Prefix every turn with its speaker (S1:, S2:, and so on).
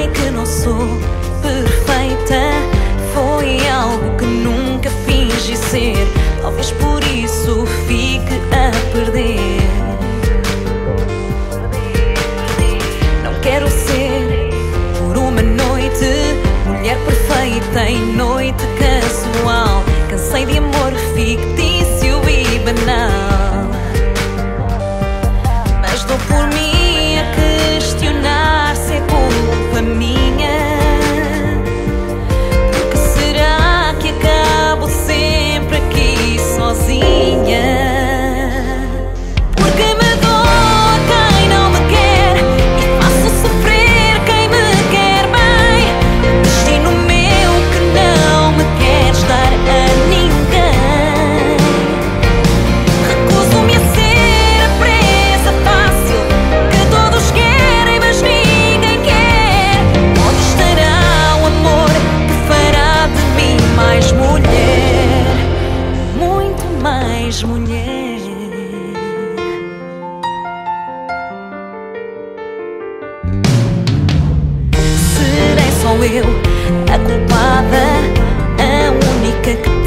S1: sei que não sou perfeita, foi algo que nunca fingi ser. Talvez por isso fique a perder. Não quero ser por uma noite mulher perfeita em noite casual. Cansei de amor fictício e banal, mas dou por mim a questionar se é culpa minha. Porque será que acabo sempre aqui sozinha? Porque me dou a quem não me quer e faço sofrer quem me quer bem. Destino meu que não me queres dar a ninguém. Recuso-me a ser a presa fácil que todos querem, mas ninguém quer. Onde estará o amor que fará de mim mais mulher? Muito mais mulher. Serei só eu a culpada, a única que